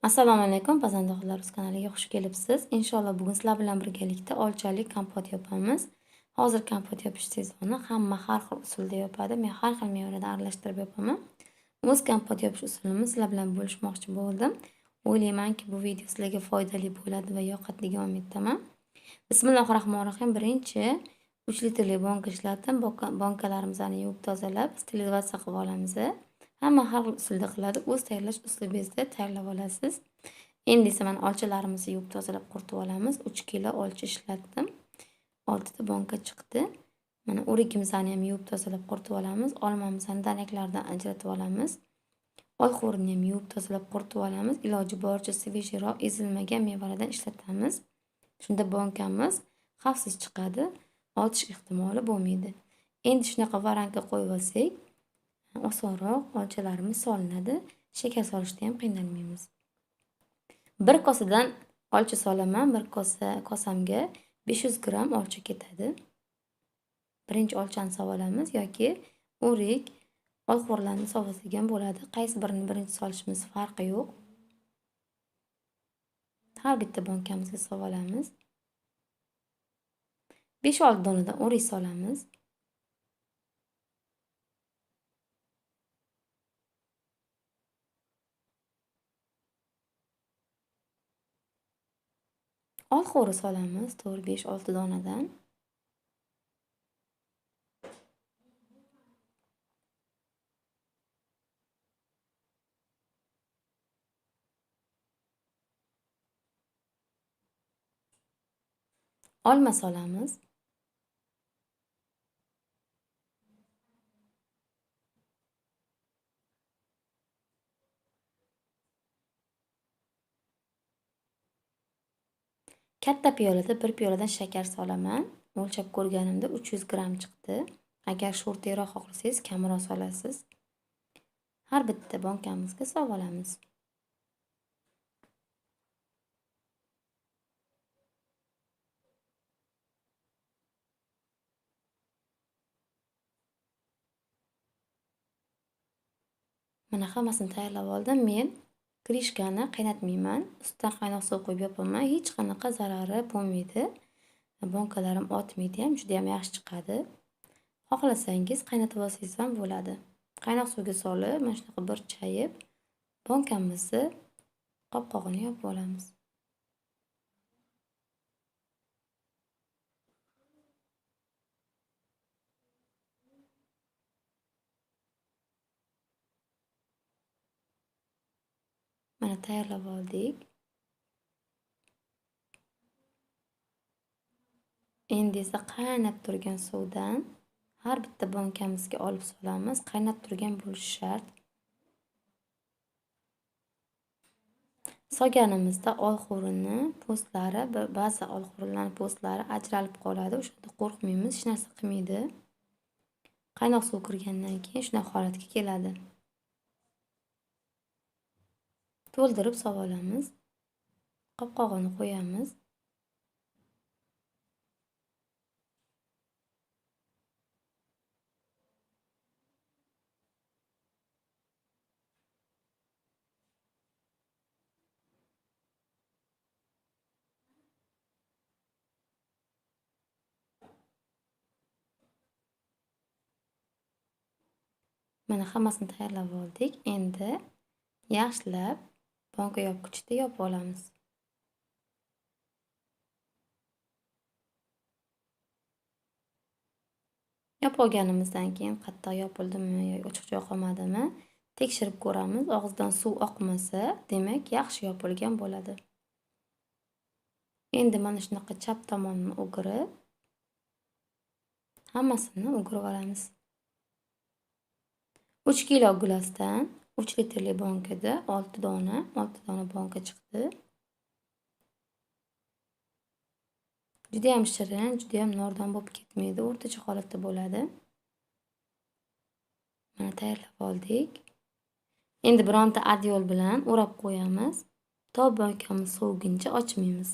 Assalomu alaykum, pazandoqlar o'z kanaliga xush kelibsiz. Inshaalloh bugun sizlar bilan birgalikda olchalik kompot yopamiz. Hozir kompot yopish sezoni, hamma har xil usulda yopadi. Men har xil mevalardan aralashtirib yopaman. O'z kompot yopish usulimizni sizlar bilan bo'lishmoqchi bo'ldim. O'ylaymanki, bu video sizlarga foydali bo'ladi va yoqadi degan umiddaman. Bismillahirrohmanirrohim. Birinchi 3 litrli banka ishlatdim. Bankalarimizni yuvib tozalab, sterilizatsiya qilib olamiz. Hamma har xil usulda qiladi. O'z tayyorlash usulingizda tayyorlab olasiz. Endi esa mana olchalarimizni yuvib tozalab quritib olamiz. 3 kilo olcha ishlatdim. 6 ta banka chiqdi. Mana o'rikimizni ham yuvib tozalab quritib olamiz. Olmamizni danaklaridan ajratib olamiz. Olxo'rini ham yuvib tozalab quritib olamiz. Iloji boricha svejroq ezilmagan mevalardan ishlatamiz. Shunda bankamiz xavfsiz chiqadi. Otish ehtimoli bo'lmaydi. Endi shunaqa varanka qo'yib olsak, osonroq olchalarimiz solinadi. Shakar solishda ham qiynalmaymiz. Bir kosadan olcha solaman. Bir kosamga 500 gram olcha ketadi. Birinchi olchani solamiz yoki o'rik, olxo'rlarni solsak ham bo'ladi. Qaysi birini birinchi solishimiz farqi yo'q. Har bitta bankamizga solamiz. 5-6 donadan o'rik solamiz. Olxo'ri solamiz 4, 5, 6 donadan. Olma solamiz. Katta piyolada 1 piyoladan shakar solaman. O'lchab ko'rganimda 300 gram chiqdi. Agar sho'rteroq xohlasangiz kamroq solasiz. Har bitta bankamizga solib olamiz. Mana hammasini tayyorlab oldim. Men krishkani qaynatmayman. Ustidan qaynoq suv quyib yopaman. Hech qanaqa zarari bo'lmaydi. Bankalarim otmaydi ham, juda ham yaxshi chiqadi. Xohlasangiz qaynatib olsangiz ham bo'ladi. Qaynoq suvga solib, mana shunaqa bir chayib, bankamizni qopqog'ini yopib olamiz. Mana tayyorlab oldik. Endi esa qaynab turgan suvdan har bitta bankamizga olib solamiz. Qaynab turgan bo'lishi shart. Solganimizda olxo'rini po'stlari, ba'zi olxo'rilarning po'stlari ajralib qoladi. O'shanda qo'rqmaymiz, hech narsa qilmaydi. Qaynoq suv kirgandan keyin shunaqa holatga keladi. To'ldirib solib olamiz. Qopqog'ini qo'yamiz. Mana hammasini tayyorlab oldik. Endi yaxshilab banka yopqichida yopib olamiz. Yopib olganimizdan keyin qattiq yopildimi yoki ochiqcha qolmadimi tekshirib ko'ramiz. Og'zidan suv oqmasa, demak yaxshi yopilgan bo'ladi. Endi mana shunaqa chap tomonini o'girib, hammasini o'girib olamiz. 3 kilo gilosdan 3 litrli bankada 6 dona banka chiqdi. Juda ham shirin, juda ham nordon bo'lib ketmaydi, o'rtacha holatda bo'ladi. Mana tayyorlab oldik. Endi bironta adyol bilan o'rab qo'yamiz. To bankamiz soviguncha ochmaymiz.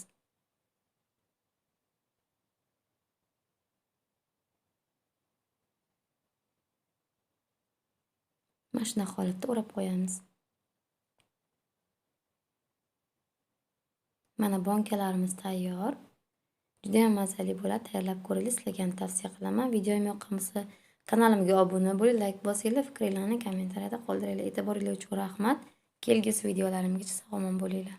Mana shunaqa holatda o'rab qo'yamiz. Mana bankalarimiz tayyor. Juda ham mazali bo'ladi. Tayyorlab ko'ringlar. Sizlarga ham tavsiya qilaman. Videoim yoqqan bo'lsa, kanalimga obuna bo'ling, like bosinglar, fikringizni kommentariyada qoldiringlar. E'tiboringlar uchun rahmat. Kelgusi videolarimgacha sog' omon bo'linglar.